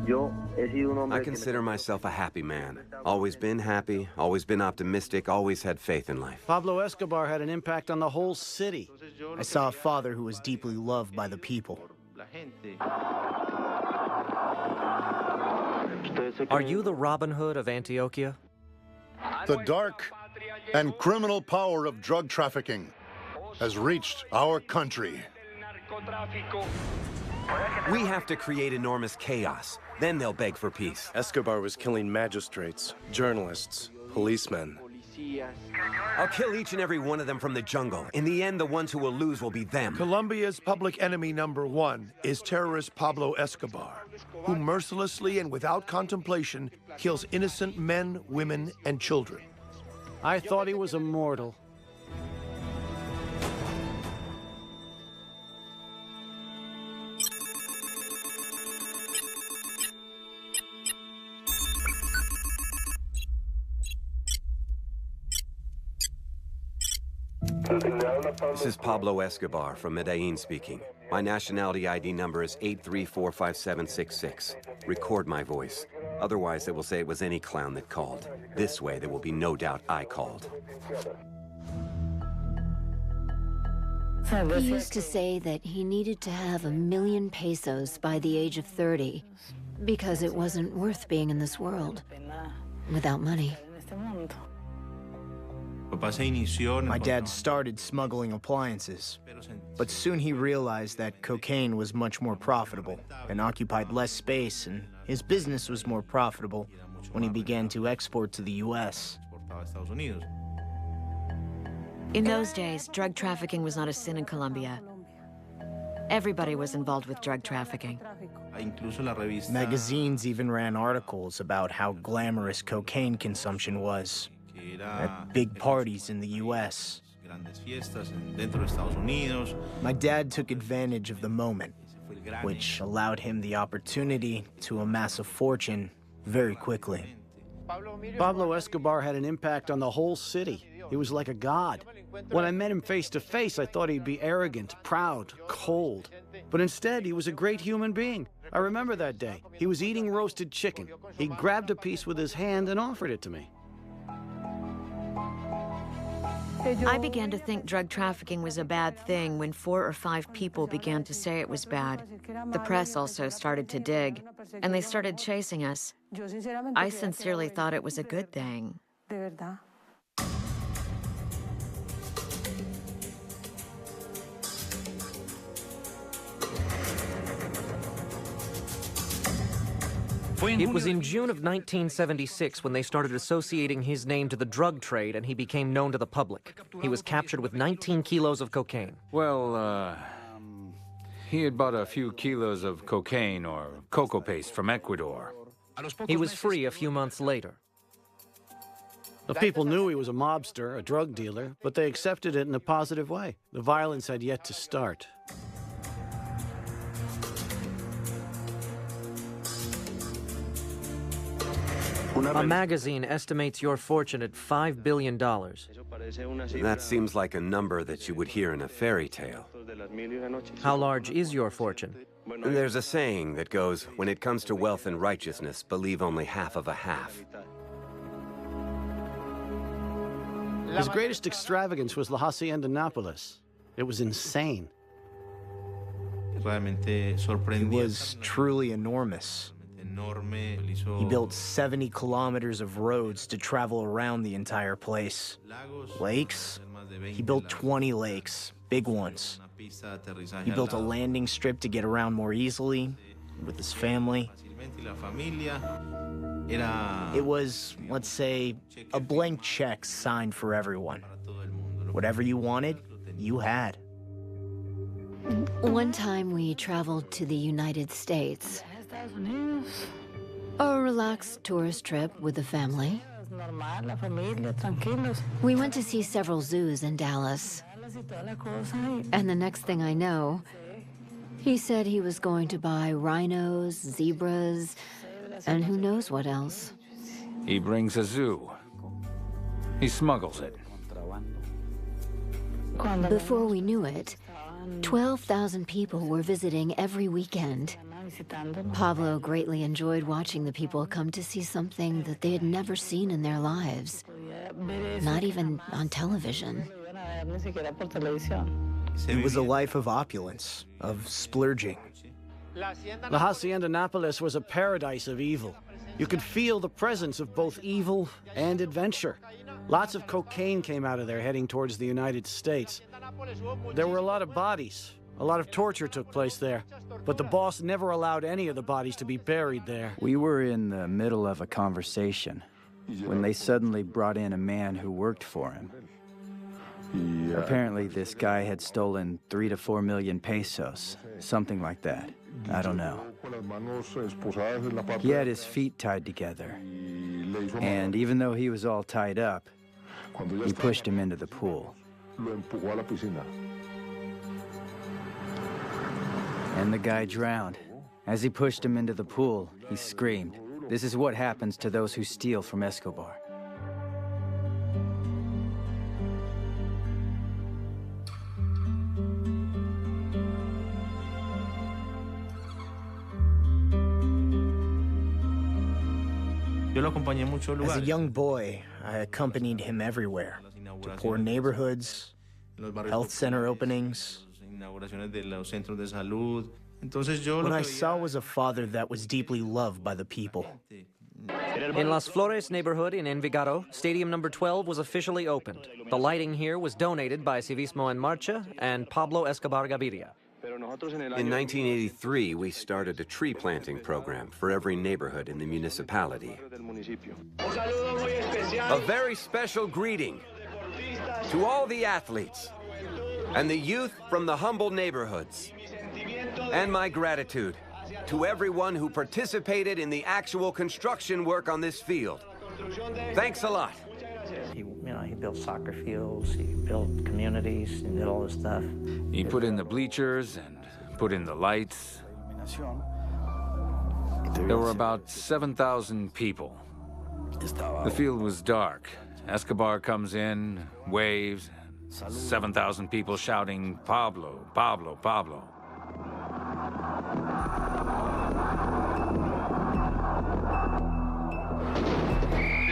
I consider myself a happy man. Always been happy, always been optimistic, always had faith in life. Pablo Escobar had an impact on the whole city. I saw a father who was deeply loved by the people. Are you the Robin Hood of Antioquia? The dark and criminal power of drug trafficking has reached our country. We have to create enormous chaos. Then they'll beg for peace. Escobar was killing magistrates, journalists, policemen. I'll kill each and every one of them from the jungle. In the end, the ones who will lose will be them. Colombia's public enemy #1 is terrorist Pablo Escobar, who mercilessly and without contemplation kills innocent men, women, and children. I thought he was immortal. This is Pablo Escobar from Medellin speaking. My nationality ID number is 8345766. Record my voice. Otherwise, they will say it was any clown that called. This way, there will be no doubt I called. He used to say that he needed to have 1,000,000 pesos by the age of 30 because it wasn't worth being in this world without money. My dad started smuggling appliances, but soon he realized that cocaine was much more profitable and occupied less space, and his business was more profitable when he began to export to the U.S. In those days, drug trafficking was not a sin in Colombia. Everybody was involved with drug trafficking. Magazines even ran articles about how glamorous cocaine consumption was at big parties in the U.S. My dad took advantage of the moment, which allowed him the opportunity to amass a fortune very quickly. Pablo Escobar had an impact on the whole city. He was like a god. When I met him face to face, I thought he'd be arrogant, proud, cold. But instead, he was a great human being. I remember that day. He was eating roasted chicken. He grabbed a piece with his hand and offered it to me. I began to think drug trafficking was a bad thing when 4 or 5 people began to say it was bad. The press also started to dig, and they started chasing us. I sincerely thought it was a good thing. It was in June of 1976 when they started associating his name to the drug trade and he became known to the public. He was captured with 19 kilos of cocaine. Well, he had bought a few kilos of cocaine or cocoa paste from Ecuador. He was free a few months later. The people knew he was a mobster, a drug dealer, but they accepted it in a positive way. The violence had yet to start. A magazine estimates your fortune at $5 billion. That seems like a number that you would hear in a fairy tale. How large is your fortune? There's a saying that goes, when it comes to wealth and righteousness, believe only half of a half. His greatest extravagance was La Hacienda Nápoles. It was insane. It was truly enormous. He built 70 kilometers of roads to travel around the entire place. Lakes? He built 20 lakes, big ones. He built a landing strip to get around more easily with his family. It was, let's say, a blank check signed for everyone. Whatever you wanted, you had. One time we traveled to the United States. A relaxed tourist trip with the family. We went to see several zoos in Dallas. And the next thing I know, he said he was going to buy rhinos, zebras, and who knows what else. He brings a zoo. He smuggles it. Before we knew it, 12,000 people were visiting every weekend. Pablo greatly enjoyed watching the people come to see something that they had never seen in their lives, not even on television. It was a life of opulence, of splurging. La Hacienda Nápoles was a paradise of evil. You could feel the presence of both evil and adventure. Lots of cocaine came out of there heading towards the United States. There were a lot of bodies. A lot of torture took place there. But the boss never allowed any of the bodies to be buried there. We were in the middle of a conversation when they suddenly brought in a man who worked for him. Apparently this guy had stolen 3 to 4 million pesos, something like that. I don't know. He had his feet tied together, and even though he was all tied up, he pushed him into the pool. And the guy drowned. As he pushed him into the pool, he screamed. This is what happens to those who steal from Escobar. As a young boy, I accompanied him everywhere, to poor neighborhoods, health center openings. What I saw was a father that was deeply loved by the people. In Las Flores neighborhood in Envigado, Stadium number 12 was officially opened. The lighting here was donated by Civismo en Marcha and Pablo Escobar Gaviria. In 1983, we started a tree planting program for every neighborhood in the municipality. A very special greeting to all the athletes and the youth from the humble neighborhoods. And my gratitude to everyone who participated in the actual construction work on this field. Thanks a lot. He built soccer fields, he built communities, and did all this stuff. He put in the bleachers and put in the lights. There were about 7,000 people. The field was dark. Escobar comes in, waves, 7,000 people shouting, "Pablo, Pablo, Pablo."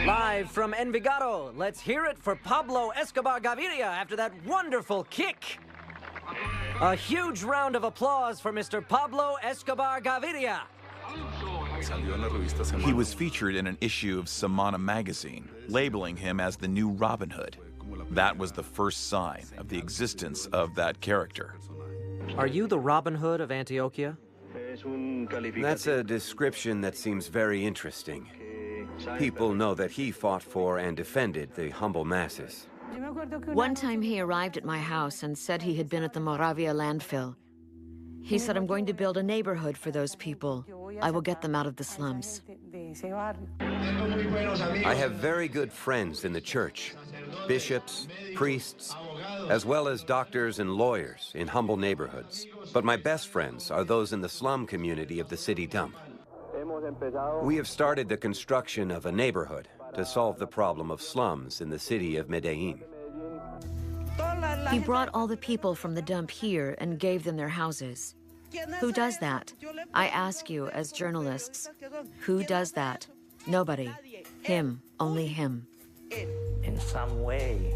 Live from Envigado, let's hear it for Pablo Escobar Gaviria after that wonderful kick. A huge round of applause for Mr. Pablo Escobar Gaviria. He was featured in an issue of Semana magazine, labeling him as the new Robin Hood. That was the first sign of the existence of that character. Are you the Robin Hood of Antioquia? That's a description that seems very interesting. People know that he fought for and defended the humble masses. One time he arrived at my house and said he had been at the Moravia landfill. He said, "I'm going to build a neighborhood for those people. I will get them out of the slums." I have very good friends in the church, bishops, priests, as well as doctors and lawyers in humble neighborhoods. But my best friends are those in the slum community of the city dump. We have started the construction of a neighborhood to solve the problem of slums in the city of Medellin. He brought all the people from the dump here and gave them their houses. Who does that? I ask you as journalists, who does that? Nobody. Him. Only him. In some way,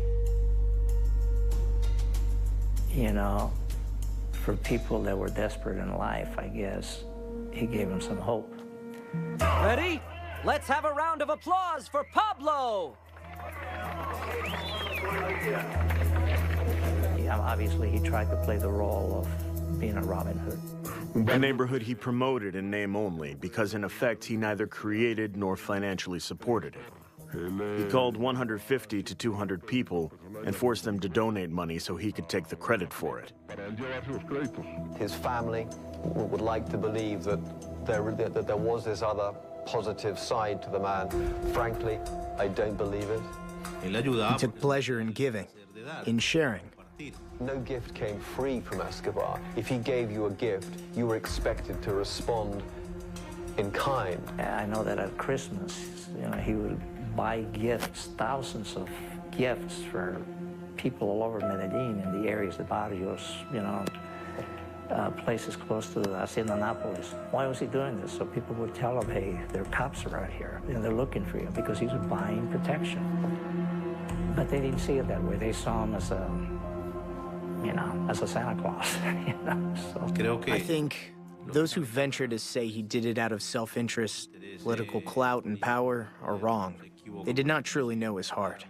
for people that were desperate in life, I guess, he gave them some hope. Ready? Let's have a round of applause for Pablo! Obviously, he tried to play the role of being a Robin Hood. A neighborhood he promoted in name only, because in effect he neither created nor financially supported it. He called 150 to 200 people and forced them to donate money so he could take the credit for it. His family would like to believe that there was this other positive side to the man. Frankly, I don't believe it. He took pleasure in giving, in sharing. No gift came free from Escobar. If he gave you a gift, you were expected to respond in kind. I know that at Christmas, he would buy gifts, thousands of gifts for people all over Medellin, in the areas, the barrios, places close to the Hacienda Annapolis. Why was he doing this? So people would tell him, hey, there are cops around here, and they're looking for you, because he was buying protection. But they didn't see it that way. They saw him as a, as a Santa Claus, So. I think those who venture to say he did it out of self-interest, political clout, and power are wrong. They did not truly know his heart.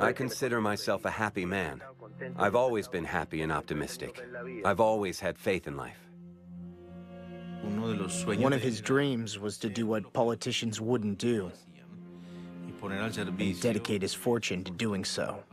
I consider myself a happy man. I've always been happy and optimistic. I've always had faith in life. One of his dreams was to do what politicians wouldn't do, and dedicate his fortune to doing so.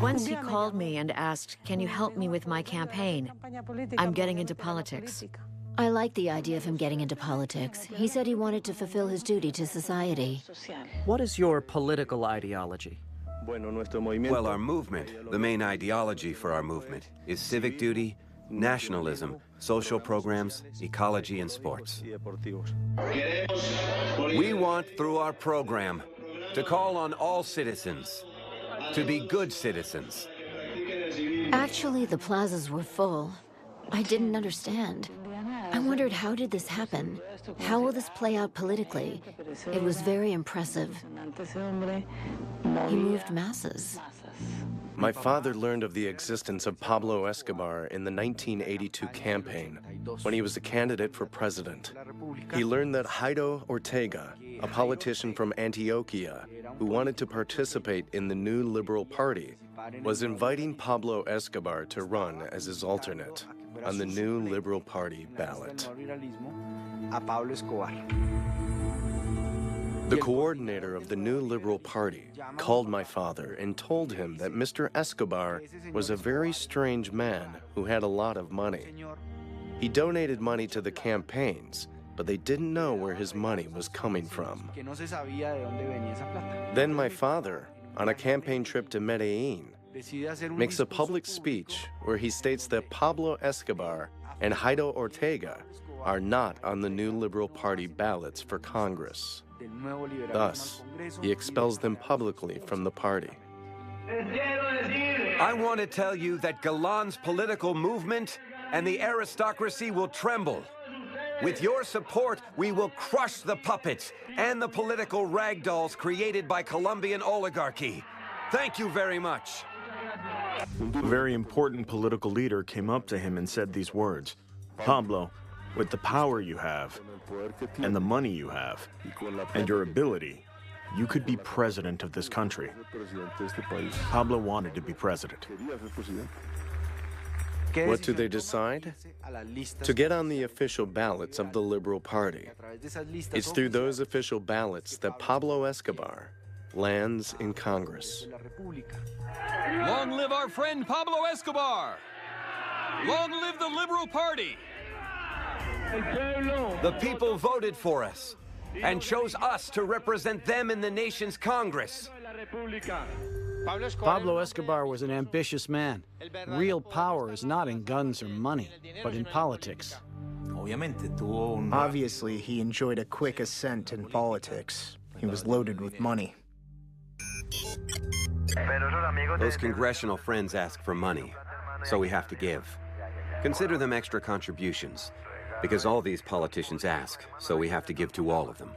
Once he called me and asked, can you help me with my campaign? I'm getting into politics. I like the idea of him getting into politics. He said he wanted to fulfill his duty to society. What is your political ideology? Well, our movement, the main ideology for our movement, is civic duty, nationalism, social programs, ecology, and sports. We want, through our program, to call on all citizens to be good citizens. Actually, the plazas were full. I didn't understand. I wondered, how did this happen? How will this play out politically? It was very impressive. He moved masses. My father learned of the existence of Pablo Escobar in the 1982 campaign, when he was a candidate for president. He learned that Jairo Ortega, a politician from Antioquia who wanted to participate in the new Liberal Party, was inviting Pablo Escobar to run as his alternate on the new Liberal Party ballot. The coordinator of the new Liberal Party called my father and told him that Mr. Escobar was a very strange man who had a lot of money. He donated money to the campaigns, but they didn't know where his money was coming from. Then my father, on a campaign trip to Medellin, makes a public speech where he states that Pablo Escobar and Jairo Ortega are not on the new Liberal Party ballots for Congress. Thus, he expels them publicly from the party. I want to tell you that Galan's political movement and the aristocracy will tremble. With your support, we will crush the puppets and the political ragdolls created by Colombian oligarchy. Thank you very much. A very important political leader came up to him and said these words: Pablo, with the power you have, and the money you have, and your ability, you could be president of this country. Pablo wanted to be president. What do they decide? To get on the official ballots of the Liberal Party. It's through those official ballots that Pablo Escobar lands in Congress. Long live our friend Pablo Escobar! Long live the Liberal Party! The people voted for us and chose us to represent them in the nation's Congress. Pablo Escobar was an ambitious man. Real power is not in guns or money, but in politics. Obviously, he enjoyed a quick ascent in politics. He was loaded with money. Those congressional friends ask for money, so we have to give. Consider them extra contributions, because all these politicians ask, so we have to give to all of them.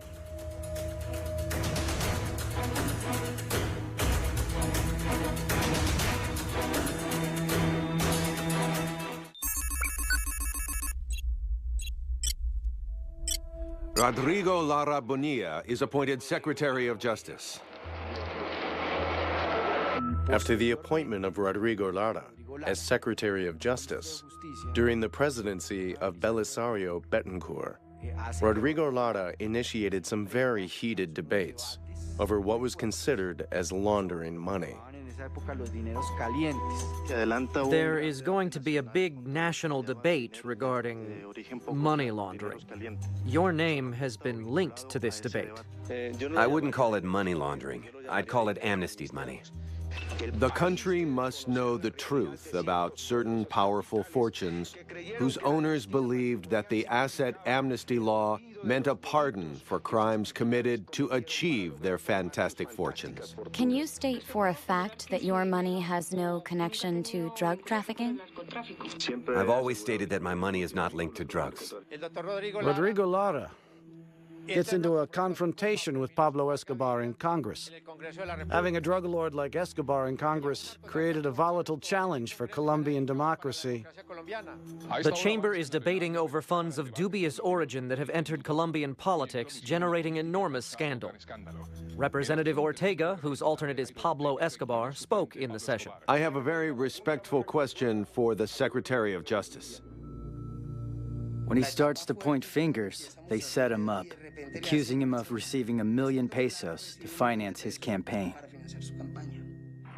Rodrigo Lara Bonilla is appointed Secretary of Justice. After the appointment of Rodrigo Lara as Secretary of Justice, during the presidency of Belisario Betancourt, Rodrigo Lara initiated some very heated debates over what was considered as laundering money. There is going to be a big national debate regarding money laundering. Your name has been linked to this debate. I wouldn't call it money laundering. I'd call it amnestied money. The country must know the truth about certain powerful fortunes whose owners believed that the asset amnesty law meant a pardon for crimes committed to achieve their fantastic fortunes. Can you state for a fact that your money has no connection to drug trafficking? I've always stated that my money is not linked to drugs. Rodrigo Lara gets into a confrontation with Pablo Escobar in Congress. Having a drug lord like Escobar in Congress created a volatile challenge for Colombian democracy. The chamber is debating over funds of dubious origin that have entered Colombian politics, generating enormous scandal. Representative Ortega, whose alternate is Pablo Escobar, spoke in the session. I have a very respectful question for the Secretary of Justice. When he starts to point fingers, they set him up, accusing him of receiving 1 million pesos to finance his campaign.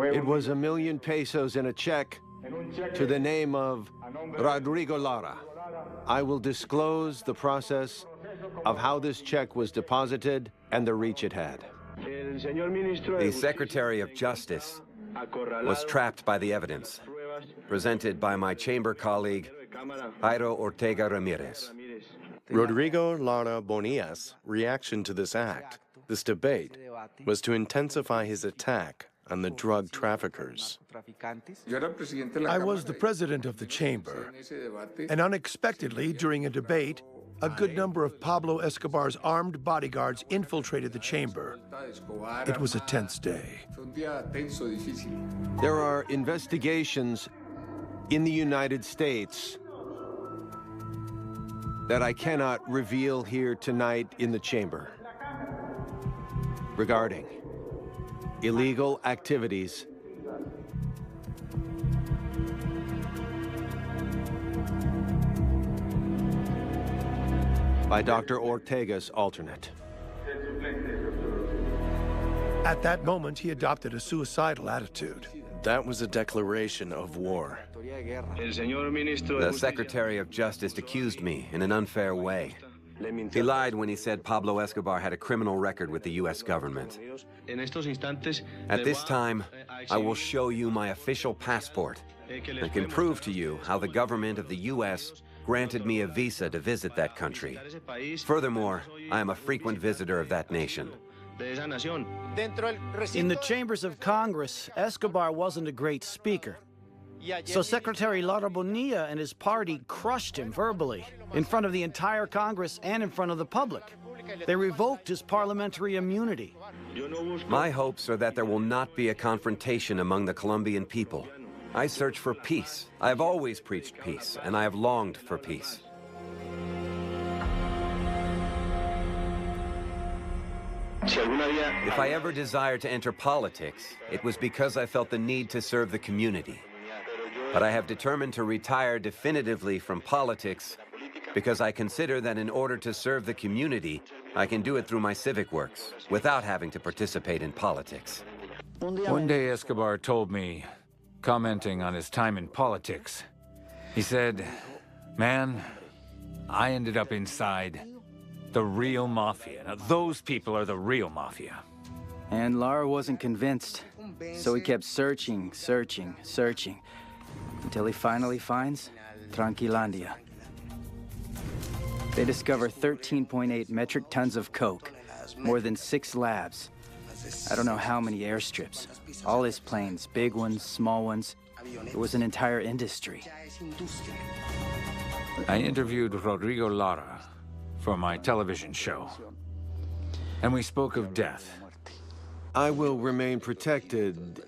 It was 1 million pesos in a check to the name of Rodrigo Lara. I will disclose the process of how this check was deposited and the reach it had. The Secretary of Justice was trapped by the evidence presented by my chamber colleague, Jairo Ortega Ramirez. Rodrigo Lara Bonilla's reaction to this act, this debate, was to intensify his attack on the drug traffickers. I was the president of the chamber, and unexpectedly, during a debate, a good number of Pablo Escobar's armed bodyguards infiltrated the chamber. It was a tense day. There are investigations in the United States that I cannot reveal here tonight in the chamber regarding illegal activities by Dr. Ortega's alternate. At that moment, he adopted a suicidal attitude. That was a declaration of war. The Secretary of Justice accused me in an unfair way. He lied when he said Pablo Escobar had a criminal record with the U.S. government. At this time, I will show you my official passport and can prove to you how the government of the U.S. granted me a visa to visit that country. Furthermore, I am a frequent visitor of that nation. In the chambers of Congress, Escobar wasn't a great speaker. So Secretary Lara Bonilla and his party crushed him verbally in front of the entire Congress and in front of the public. They revoked his parliamentary immunity. My hopes are that there will not be a confrontation among the Colombian people. I search for peace. I have always preached peace, and I have longed for peace. If I ever desired to enter politics, it was because I felt the need to serve the community. But I have determined to retire definitively from politics because I consider that in order to serve the community, I can do it through my civic works without having to participate in politics. One day Escobar told me, commenting on his time in politics, he said, "Man, I ended up inside the real mafia. Now, those people are the real mafia." And Lara wasn't convinced, so he kept searching, until he finally finds Tranquilandia. They discover 13.8 metric tons of coke, more than 6 labs. I don't know how many airstrips. All his planes, big ones, small ones. It was an entire industry. I interviewed Rodrigo Lara for my television show, and we spoke of death. I will remain protected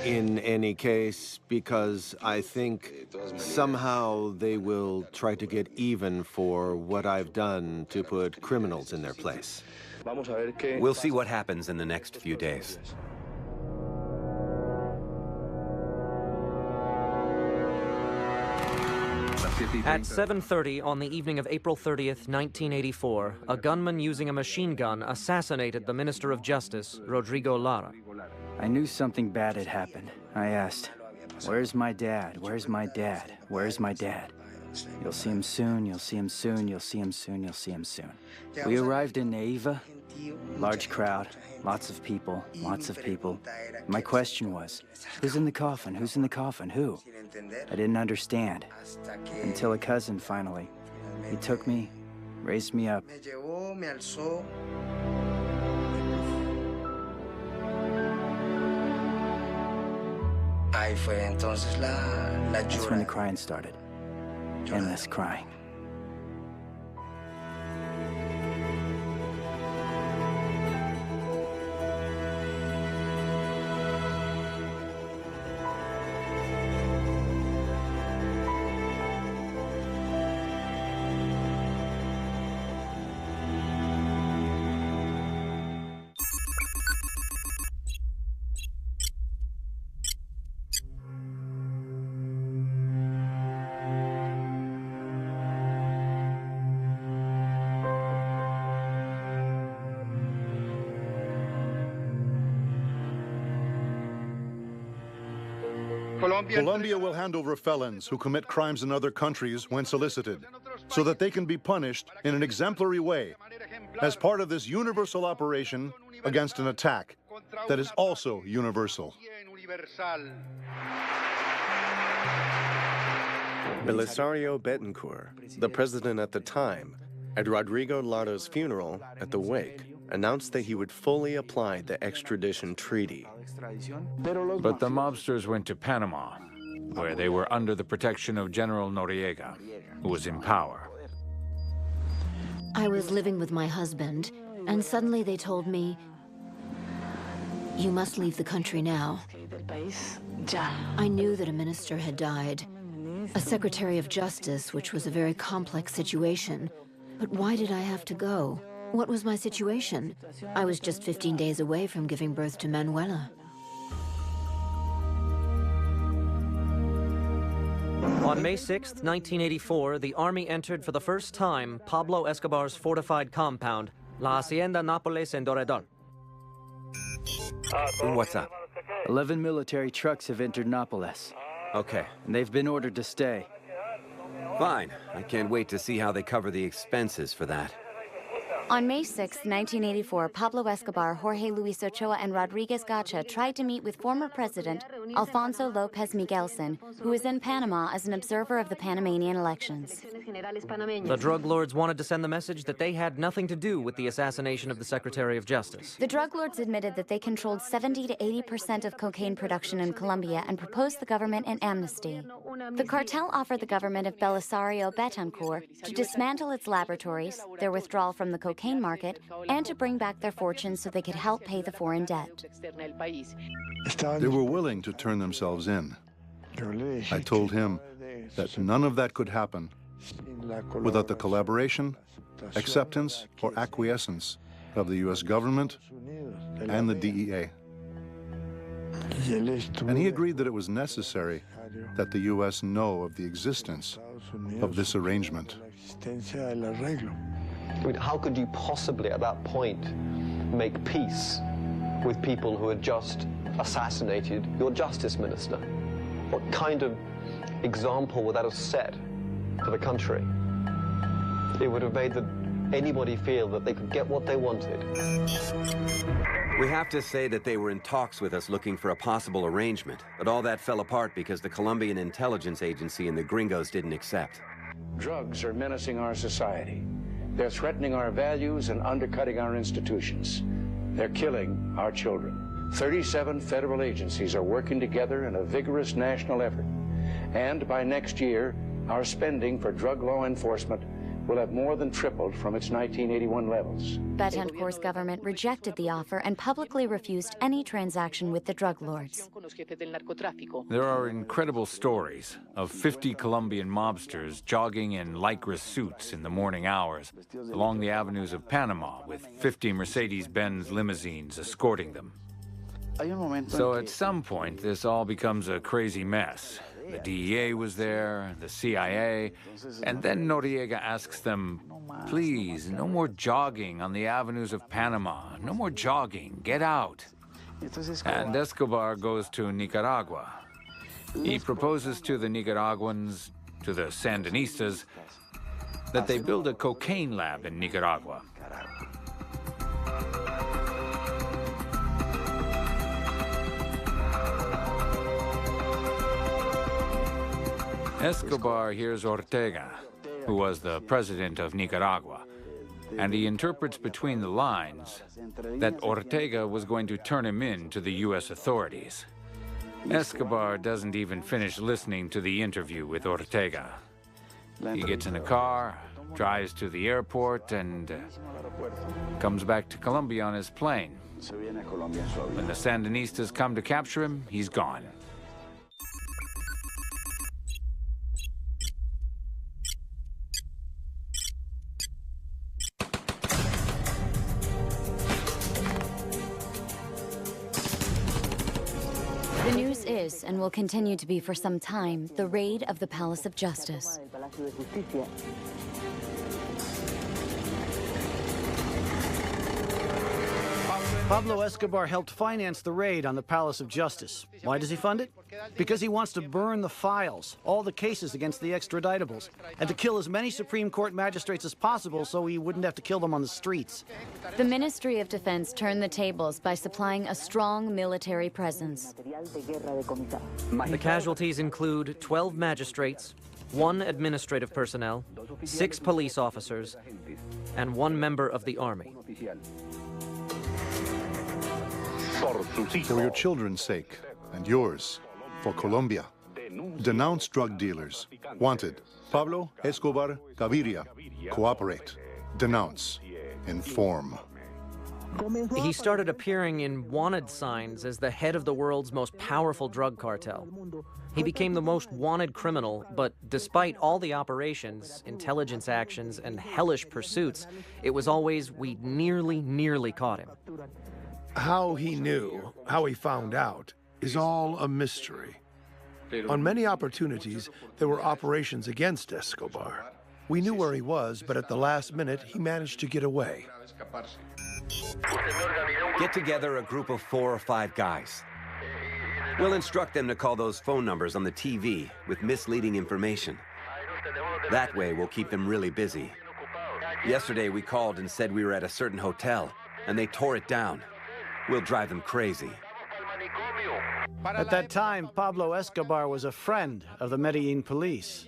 in any case because I think somehow they will try to get even for what I've done to put criminals in their place. We'll see what happens in the next few days. At 7:30 on the evening of April 30th, 1984, a gunman using a machine gun assassinated the Minister of Justice, Rodrigo Lara. I knew something bad had happened. I asked, "Where's my dad? Where's my dad? Where's my dad?" "You'll see him soon, you'll see him soon, you'll see him soon, you'll see him soon." We arrived in Neiva, Large crowd, lots of people, lots of people. My question was, who's in the coffin? Who's in the coffin? Who? I didn't understand. Until a cousin finally. He took me, raised me up. That's when the crying started. Endless crying. Colombia will hand over felons who commit crimes in other countries when solicited, so that they can be punished in an exemplary way as part of this universal operation against an attack that is also universal. Belisario Betancourt, the president at the time, at Rodrigo Lardo's funeral at the wake, announced that he would fully apply the extradition treaty. But the mobsters went to Panama, where they were under the protection of General Noriega, who was in power. I was living with my husband, and suddenly they told me, "You must leave the country now." I knew that a minister had died, a secretary of justice, which was a very complex situation. But why did I have to go? What was my situation? I was just 15 days away from giving birth to Manuela. On May 6, 1984, the army entered for the first time Pablo Escobar's fortified compound, La Hacienda Nápoles en Doredon. What's up? 11 military trucks have entered Nápoles. Okay. And they've been ordered to stay. Fine. I can't wait to see how they cover the expenses for that. On May 6, 1984, Pablo Escobar, Jorge Luis Ochoa, and Rodriguez Gacha tried to meet with former President Alfonso López Miguelsen, who was in Panama as an observer of the Panamanian elections. The drug lords wanted to send the message that they had nothing to do with the assassination of the Secretary of Justice. The drug lords admitted that they controlled 70 to 80% of cocaine production in Colombia and proposed the government an amnesty. The cartel offered the government of Belisario Betancourt to dismantle its laboratories, their withdrawal from the cocaine market, and to bring back their fortunes so they could help pay the foreign debt. They were willing to turn themselves in. I told him that none of that could happen without the collaboration, acceptance, or acquiescence of the U.S. government and the DEA. And he agreed that it was necessary that the U.S. know of the existence of this arrangement. I mean, how could you possibly, at that point, make peace with people who had just assassinated your justice minister? What kind of example would that have set for the country? It would have made anybody feel that they could get what they wanted. We have to say that they were in talks with us looking for a possible arrangement, but all that fell apart because the Colombian intelligence agency and the gringos didn't accept. Drugs are menacing our society. They're threatening our values and undercutting our institutions. They're killing our children. 37 federal agencies are working together in a vigorous national effort. And by next year, our spending for drug law enforcement will have more than tripled from its 1981 levels. Betancourt's government rejected the offer and publicly refused any transaction with the drug lords. There are incredible stories of 50 Colombian mobsters jogging in Lycra suits in the morning hours along the avenues of Panama with 50 Mercedes-Benz limousines escorting them. So at some point, this all becomes a crazy mess. The DEA was there, the CIA, and then Noriega asks them, please, no more jogging on the avenues of Panama. No more jogging, get out. And Escobar goes to Nicaragua. He proposes to the Nicaraguans, to the Sandinistas, that they build a cocaine lab in Nicaragua. Escobar hears Ortega, who was the president of Nicaragua, and he interprets between the lines that Ortega was going to turn him in to the U.S. authorities. Escobar doesn't even finish listening to the interview with Ortega. He gets in a car, drives to the airport, and comes back to Colombia on his plane. When the Sandinistas come to capture him, he's gone. The news is, and will continue to be for some time, the raid of the Palace of Justice. Pablo Escobar helped finance the raid on the Palace of Justice. Why does he fund it? Because he wants to burn the files, all the cases against the extraditables, and to kill as many Supreme Court magistrates as possible so he wouldn't have to kill them on the streets. The Ministry of Defense turned the tables by supplying a strong military presence. The casualties include 12 magistrates, 1 administrative personnel, 6 police officers, and 1 member of the army. For your children's sake, and yours, for Colombia, denounce drug dealers. Wanted, Pablo Escobar Gaviria. Cooperate, denounce, inform. He started appearing in wanted signs as the head of the world's most powerful drug cartel. He became the most wanted criminal, but despite all the operations, intelligence actions, and hellish pursuits, it was always we nearly caught him. How he knew, how he found out, is all a mystery. On many opportunities, there were operations against Escobar. We knew where he was, but at the last minute, he managed to get away. Get together a group of 4 or 5 guys. We'll instruct them to call those phone numbers on the TV with misleading information. That way, we'll keep them really busy. Yesterday, we called and said we were at a certain hotel, and they tore it down. We'll drive them crazy. At that time, Pablo Escobar was a friend of the Medellin police.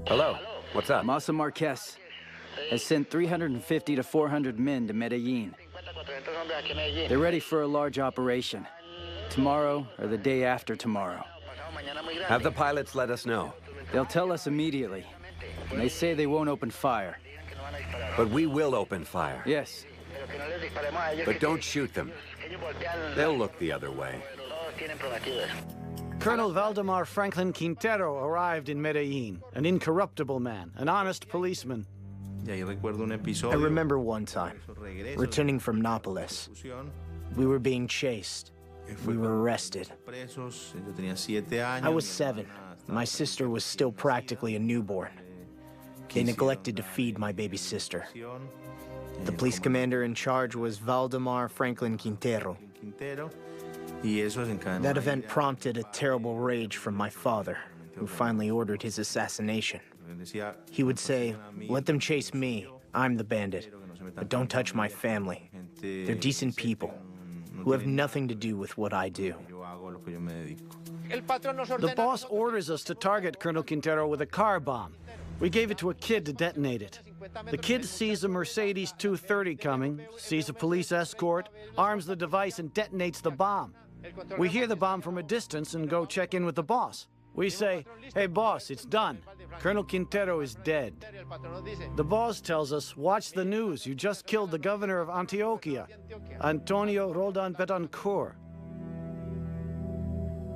Hello, what's up? Masa Marquez has sent 350 to 400 men to Medellin. They're ready for a large operation. Tomorrow or the day after tomorrow. Have the pilots let us know. They'll tell us immediately. And they say they won't open fire. But we will open fire. Yes. But don't shoot them. They'll look the other way. Colonel Valdemar Franklin Quintero arrived in Medellin, an incorruptible man, an honest policeman. I remember one time, returning from Nápoles. We were being chased. We were arrested. I was 7. My sister was still practically a newborn. They neglected to feed my baby sister. The police commander in charge was Valdemar Franklin Quintero. That event prompted a terrible rage from my father, who finally ordered his assassination. He would say, "Let them chase me, I'm the bandit, but don't touch my family. They're decent people, who have nothing to do with what I do." The boss orders us to target Colonel Quintero with a car bomb. We gave it to a kid to detonate it. The kid sees a Mercedes 230 coming, sees a police escort, arms the device and detonates the bomb. We hear the bomb from a distance and go check in with the boss. We say, "Hey boss, it's done. Colonel Quintero is dead." The boss tells us, "Watch the news. You just killed the governor of Antioquia, Antonio Roldan Betancourt."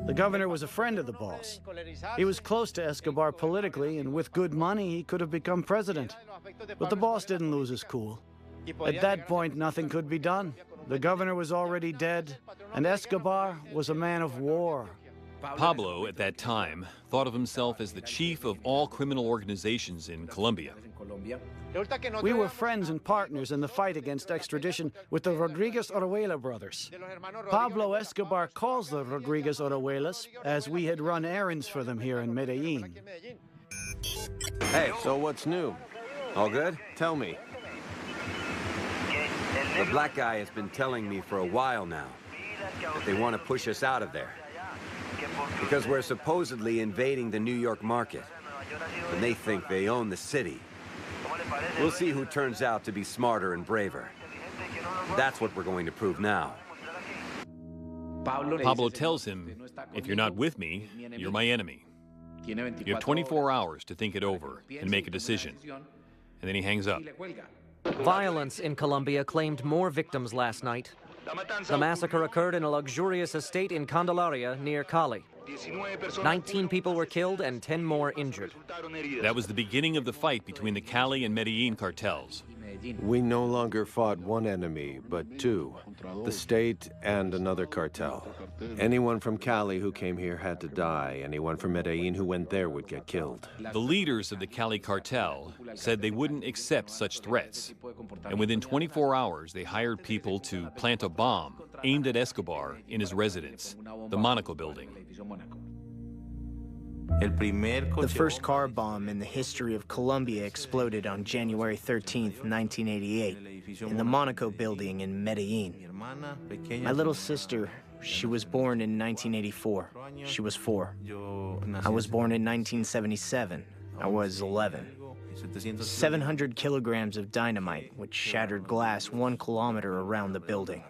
The governor was a friend of the boss. He was close to Escobar politically, and with good money, he could have become president. But the boss didn't lose his cool. At that point, nothing could be done. The governor was already dead, and Escobar was a man of war. Pablo, at that time, thought of himself as the chief of all criminal organizations in Colombia. We were friends and partners in the fight against extradition with the Rodriguez-Oruela brothers. Pablo Escobar calls the Rodriguez-Oruelas, as we had run errands for them here in Medellin. Hey, so what's new? All good? Tell me. The black guy has been telling me for a while now that they want to push us out of there. Because we're supposedly invading the New York market, and they think they own the city. We'll see who turns out to be smarter and braver. That's what we're going to prove now. Pablo tells him, if you're not with me, you're my enemy. You have 24 hours to think it over and make a decision. And then he hangs up. Violence in Colombia claimed more victims last night. The massacre occurred in a luxurious estate in Candelaria near Cali. 19 people were killed and 10 more injured. That was the beginning of the fight between the Cali and Medellin cartels. We no longer fought one enemy, but two, the state and another cartel. Anyone from Cali who came here had to die. Anyone from Medellin who went there would get killed. The leaders of the Cali cartel said they wouldn't accept such threats. And within 24 hours, they hired people to plant a bomb aimed at Escobar in his residence, the Monaco building. The first car bomb in the history of Colombia exploded on January 13th, 1988, in the Monaco building in Medellin. My little sister, she was born in 1984. She was 4. I was born in 1977. I was 11. 700 kilograms of dynamite, which shattered glass 1 kilometer around the building.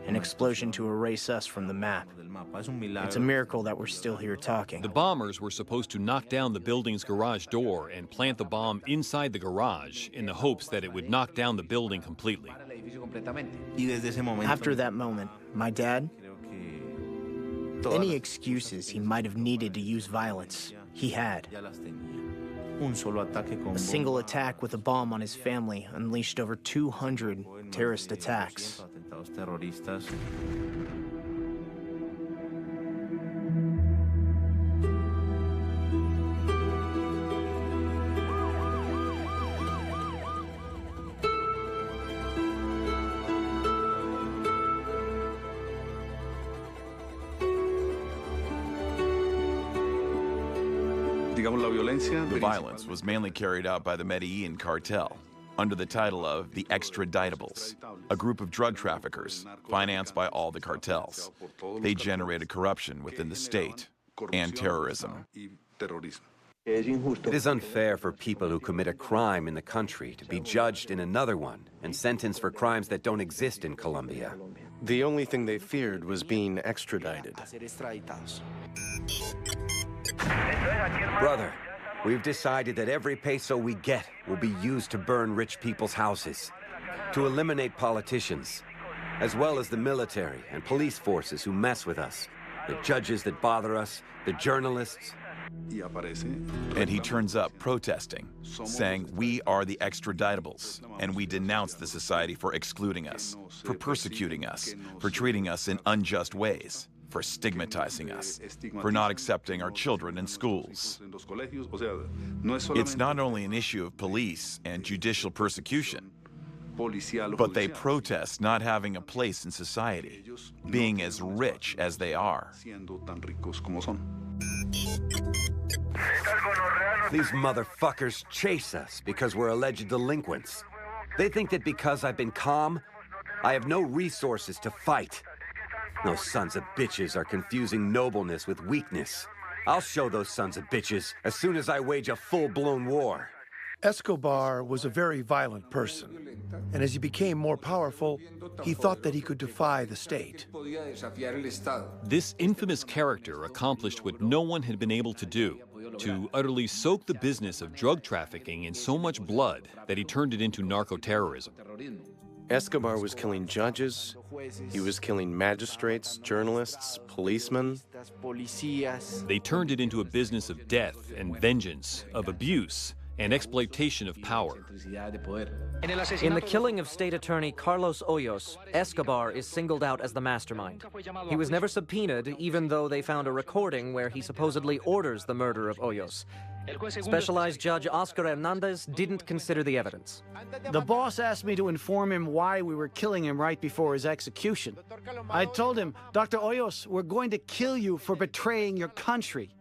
An explosion to erase us from the map. It's a miracle that we're still here talking. The bombers were supposed to knock down the building's garage door and plant the bomb inside the garage in the hopes that it would knock down the building completely. After that moment, my dad, any excuses he might have needed to use violence, he had. A single attack with a bomb on his family unleashed over 200 terrorist attacks. The violence was mainly carried out by the Medellin cartel under the title of the Extraditables, a group of drug traffickers financed by all the cartels. They generated corruption within the state and terrorism. It is unfair for people who commit a crime in the country to be judged in another one and sentenced for crimes that don't exist in Colombia. The only thing they feared was being extradited. Brother, we've decided that every peso we get will be used to burn rich people's houses, to eliminate politicians, as well as the military and police forces who mess with us, the judges that bother us, the journalists. And he turns up protesting, saying we are the extraditables, and we denounce the society for excluding us, for persecuting us, for treating us in unjust ways, for stigmatizing us, for not accepting our children in schools. It's not only an issue of police and judicial persecution, but they protest not having a place in society, being as rich as they are. These motherfuckers chase us because we're alleged delinquents. They think that because I've been calm, I have no resources to fight. Those sons of bitches are confusing nobleness with weakness. I'll show those sons of bitches as soon as I wage a full-blown war. Escobar was a very violent person, and as he became more powerful, he thought that he could defy the state. This infamous character accomplished what no one had been able to do, to utterly soak the business of drug trafficking in so much blood that he turned it into narco-terrorism. Escobar was killing judges, he was killing magistrates, journalists, policemen. They turned it into a business of death and vengeance, of abuse and exploitation of power. In the killing of State Attorney Carlos Hoyos, Escobar is singled out as the mastermind. He was never subpoenaed, even though they found a recording where he supposedly orders the murder of Hoyos. Specialized Judge Oscar Hernandez didn't consider the evidence. The boss asked me to inform him why we were killing him right before his execution. I told him, Dr. Hoyos, we're going to kill you for betraying your country.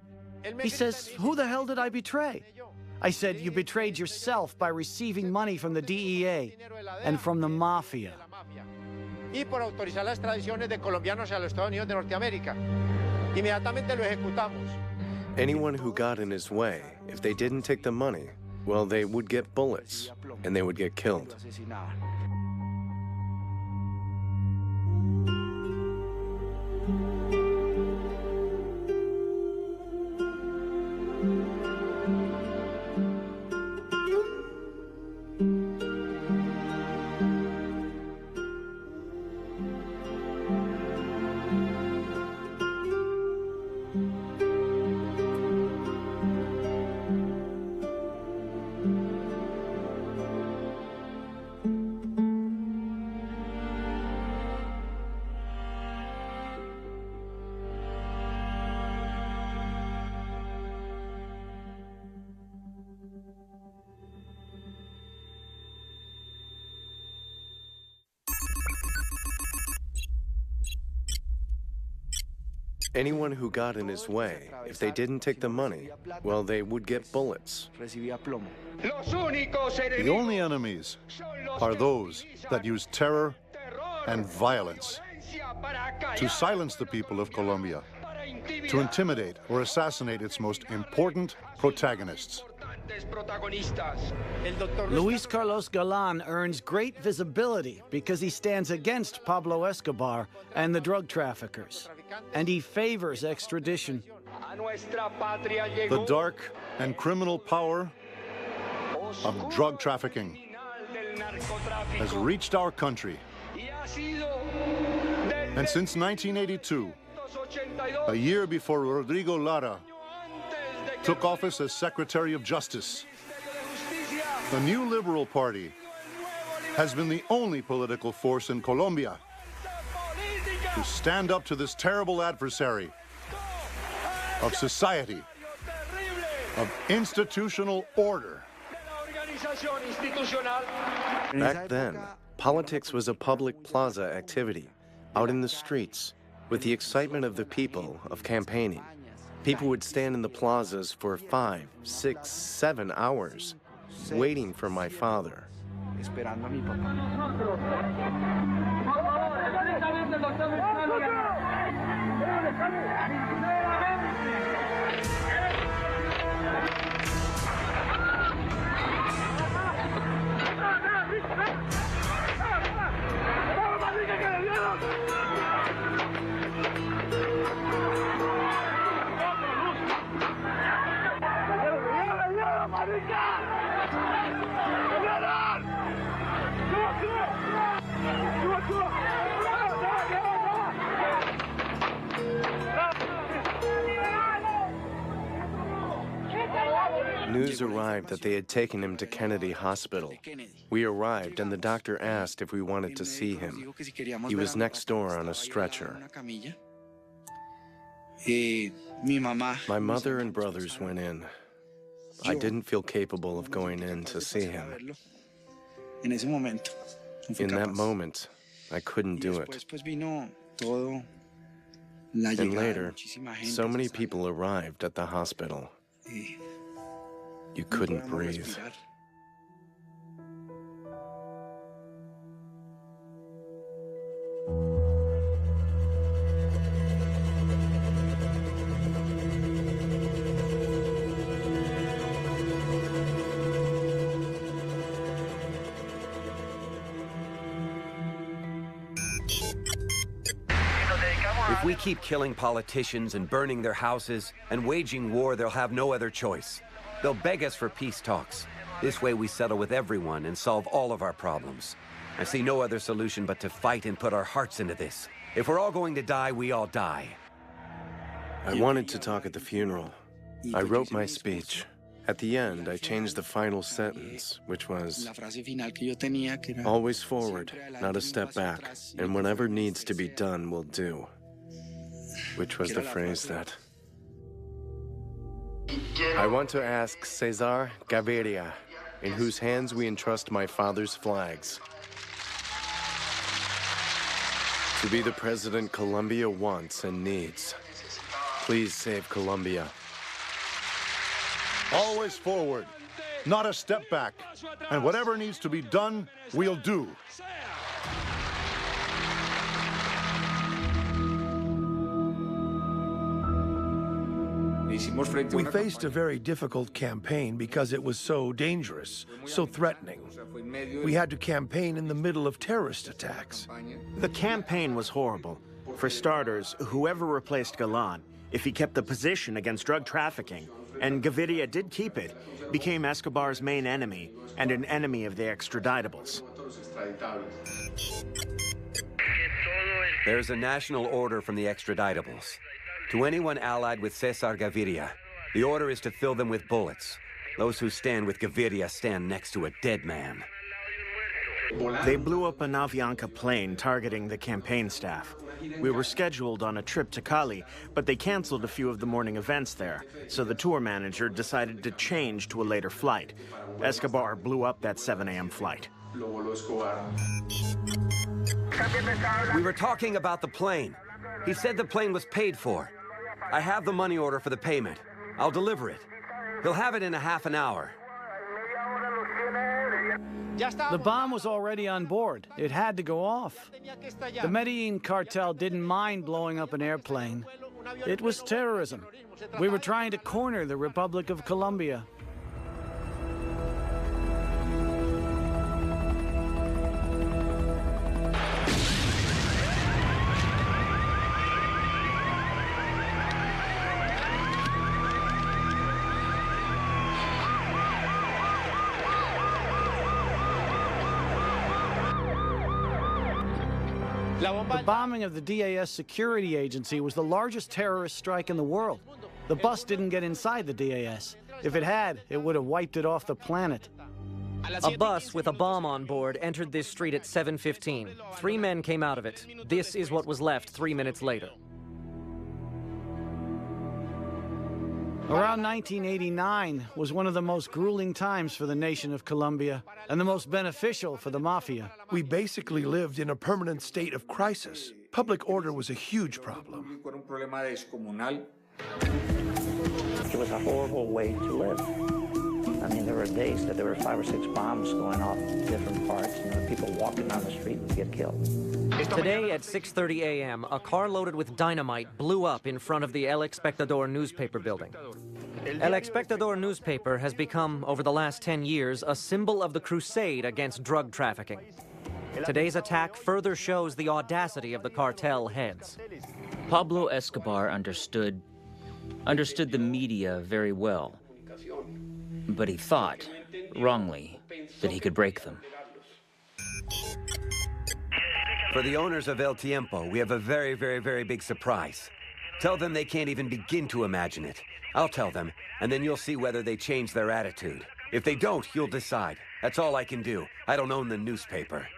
He says, who the hell did I betray? I said, you betrayed yourself by receiving money from the DEA and from the mafia. Y por autorizar las extradiciones de colombianos a los Estados Unidos de Norteamérica. Inmediatamente lo ejecutamos. Anyone who got in his way, if they didn't take the money, well, they would get bullets, and they would get killed. Anyone who got in his way, if they didn't take the money, well, they would get bullets. The only enemies are those that use terror and violence to silence the people of Colombia, to intimidate or assassinate its most important protagonists. Luis Carlos Galan earns great visibility because he stands against Pablo Escobar and the drug traffickers, and he favors extradition. The dark and criminal power of drug trafficking has reached our country. And since 1982, a year before Rodrigo Lara took office as Secretary of Justice, the new Liberal Party has been the only political force in Colombia to stand up to this terrible adversary of society, of institutional order. Back then, politics was a public plaza activity, out in the streets, with the excitement of the people, of campaigning. People would stand in the plazas for 5, 6, 7 hours, waiting for my father. News arrived that they had taken him to Kennedy Hospital. We arrived and the doctor asked if we wanted to see him. He was next door on a stretcher. My mother and brothers went in. I didn't feel capable of going in to see him. In that moment, I couldn't do it. And later, so many people arrived at the hospital. You couldn't breathe. If we keep killing politicians and burning their houses and waging war, they'll have no other choice. They'll beg us for peace talks. This way we settle with everyone and solve all of our problems. I see no other solution but to fight and put our hearts into this. If we're all going to die, we all die. I wanted to talk at the funeral. I wrote my speech. At the end, I changed the final sentence, which was, always forward, not a step back, and whatever needs to be done will do. Which was the phrase that... I want to ask Cesar Gaviria, in whose hands we entrust my father's flags, to be the president Colombia wants and needs. Please save Colombia. Always forward, not a step back. And whatever needs to be done, we'll do. We faced a very difficult campaign because it was so dangerous, so threatening. We had to campaign in the middle of terrorist attacks. The campaign was horrible. For starters, whoever replaced Galan, if he kept the position against drug trafficking, and Gaviria did keep it, became Escobar's main enemy and an enemy of the extraditables. There's a national order from the extraditables. To anyone allied with Cesar Gaviria, the order is to fill them with bullets. Those who stand with Gaviria stand next to a dead man. They blew up an Avianca plane targeting the campaign staff. We were scheduled on a trip to Cali, but they canceled a few of the morning events there, so the tour manager decided to change to a later flight. Escobar blew up that 7 a.m. flight. We were talking about the plane. He said the plane was paid for. I have the money order for the payment. I'll deliver it. He'll have it in a half an hour. The bomb was already on board. It had to go off. The Medellin cartel didn't mind blowing up an airplane. It was terrorism. We were trying to corner the Republic of Colombia. The bombing of the DAS security agency was the largest terrorist strike in the world. The bus didn't get inside the DAS. If it had, it would have wiped it off the planet. A bus with a bomb on board entered this street at 7:15. 3 men came out of it. This is what was left 3 minutes later. Around 1989 was one of the most grueling times for the nation of Colombia and the most beneficial for the mafia. We basically lived in a permanent state of crisis. Public order was a huge problem. It was a horrible way to live. I mean, there were days that there were 5 or 6 bombs going off in different parts, and people walking down the street would get killed. Today at 6:30 a.m., a car loaded with dynamite blew up in front of the El Espectador newspaper building. El Espectador newspaper has become, over the last 10 years, a symbol of the crusade against drug trafficking. Today's attack further shows the audacity of the cartel heads. Pablo Escobar understood the media very well, but he thought, wrongly, that he could break them. For the owners of El Tiempo, we have a very, very, very big surprise. Tell them they can't even begin to imagine it. I'll tell them, and then you'll see whether they change their attitude. If they don't, you'll decide. That's all I can do. I don't own the newspaper.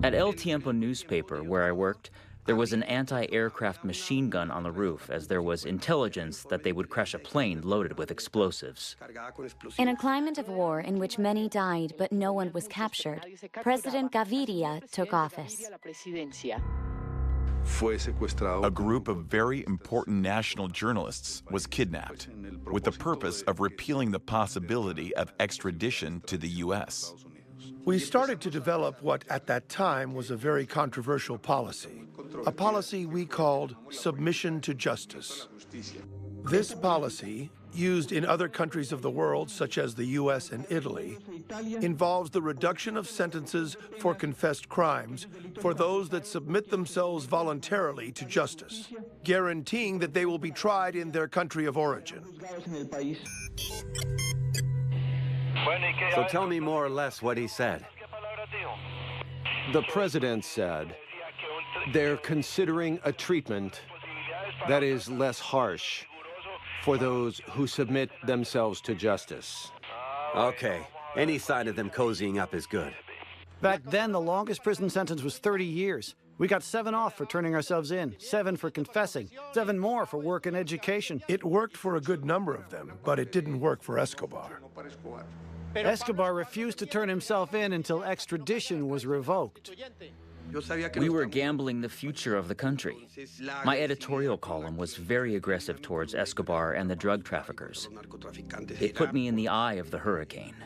At El Tiempo newspaper, where I worked, there was an anti-aircraft machine gun on the roof, as there was intelligence that they would crash a plane loaded with explosives. In a climate of war in which many died but no one was captured, President Gaviria took office. A group of very important national journalists was kidnapped with the purpose of repealing the possibility of extradition to the U.S. We started to develop what at that time was a very controversial policy, a policy we called submission to justice. This policy, used in other countries of the world, such as the US and Italy, involves the reduction of sentences for confessed crimes for those that submit themselves voluntarily to justice, guaranteeing that they will be tried in their country of origin. So tell me more or less what he said. The president said they're considering a treatment that is less harsh for those who submit themselves to justice. Okay, any sign of them cozying up is good. Back then, the longest prison sentence was 30 years. We got 7 off for turning ourselves in, 7 for confessing, 7 more for work and education. It worked for a good number of them, but it didn't work for Escobar. Escobar refused to turn himself in until extradition was revoked. We were gambling the future of the country. My editorial column was very aggressive towards Escobar and the drug traffickers. It put me in the eye of the hurricane.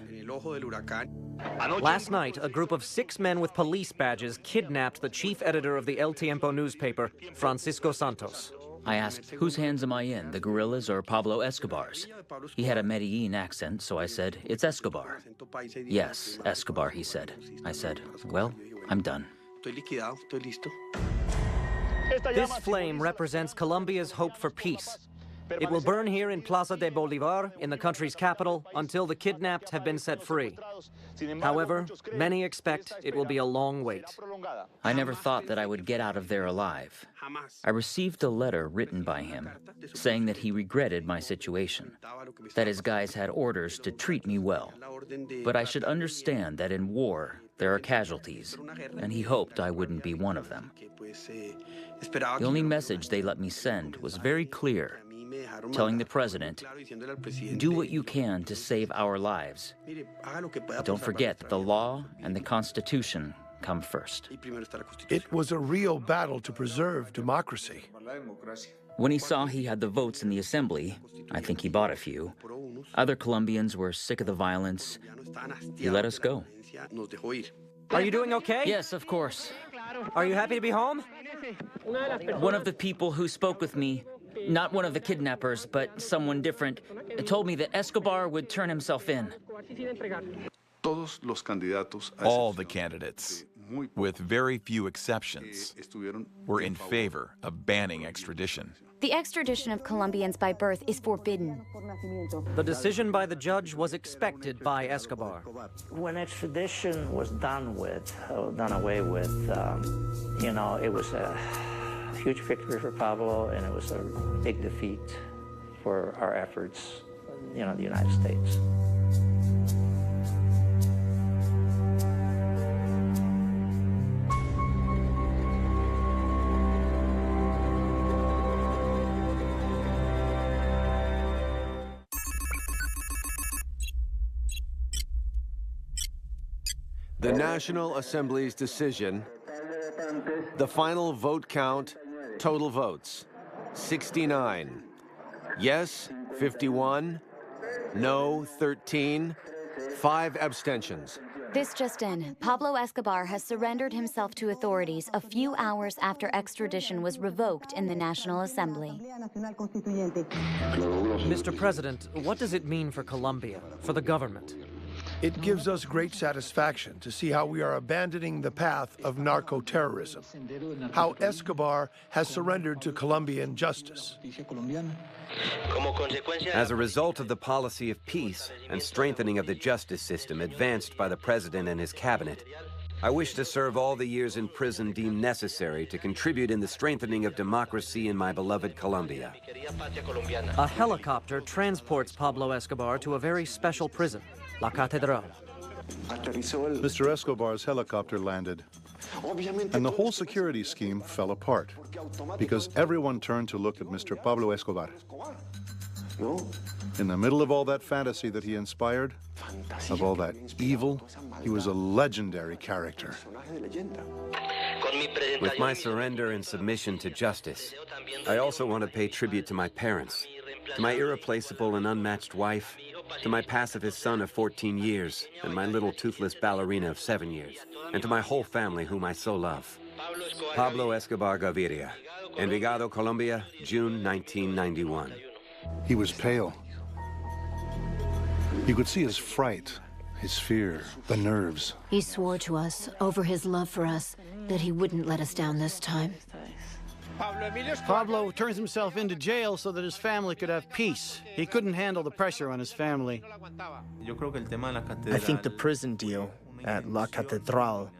Last night, a group of 6 men with police badges kidnapped the chief editor of the El Tiempo newspaper, Francisco Santos. I asked, whose hands am I in, the guerrillas or Pablo Escobar's? He had a Medellin accent, so I said, it's Escobar. Yes, Escobar, he said. I said, well, I'm done. This flame represents Colombia's hope for peace. It will burn here in Plaza de Bolivar, in the country's capital, until the kidnapped have been set free. However, many expect it will be a long wait. I never thought that I would get out of there alive. I received a letter written by him saying that he regretted my situation, that his guys had orders to treat me well. But I should understand that in war, there are casualties, and he hoped I wouldn't be one of them. The only message they let me send was very clear, telling the president, do what you can to save our lives. But don't forget that the law and the Constitution come first. It was a real battle to preserve democracy. When he saw he had the votes in the assembly, I think he bought a few, other Colombians were sick of the violence. He let us go. Are you doing okay? Yes, of course. Are you happy to be home? One of the people who spoke with me, not one of the kidnappers, but someone different, told me that Escobar would turn himself in. All the candidates, with very few exceptions, were in favor of banning extradition. The extradition of Colombians by birth is forbidden. The decision by the judge was expected by Escobar. When extradition was done away with, you know, it was a huge victory for Pablo, and it was a big defeat for our efforts, you know, in the United States. The National Assembly's decision, the final vote count, total votes, 69. Yes, 51. No, 13. 5 abstentions. This just in, Pablo Escobar has surrendered himself to authorities a few hours after extradition was revoked in the National Assembly. Mr. President, what does it mean for Colombia, for the government? It gives us great satisfaction to see how we are abandoning the path of narco-terrorism, how Escobar has surrendered to Colombian justice. As a result of the policy of peace and strengthening of the justice system advanced by the president and his cabinet, I wish to serve all the years in prison deemed necessary to contribute in the strengthening of democracy in my beloved Colombia. A helicopter transports Pablo Escobar to a very special prison, La Catedral. Mr. Escobar's helicopter landed, and the whole security scheme fell apart because everyone turned to look at Mr. Pablo Escobar. In the middle of all that fantasy that he inspired, of all that evil, he was a legendary character. With my surrender and submission to justice, I also want to pay tribute to my parents, to my irreplaceable and unmatched wife, to my pacifist son of 14 years, and my little toothless ballerina of 7 years, and to my whole family whom I so love. Pablo Escobar Gaviria, Envigado, Colombia, June 1991. He was pale. You could see his fright, his fear, the nerves. He swore to us, over his love for us, that he wouldn't let us down this time. Pablo turns himself into jail so that his family could have peace. He couldn't handle the pressure on his family. I think the prison deal at La Catedral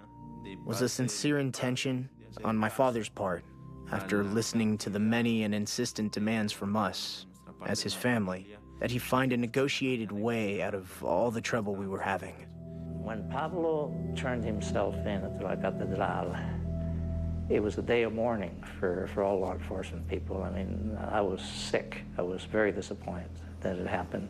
was a sincere intention on my father's part after listening to the many and insistent demands from us, as his family, that he find a negotiated way out of all the trouble we were having. When Pablo turned himself in at La Catedral, it was a day of mourning for all law enforcement people. I mean, I was sick. I was very disappointed that it happened.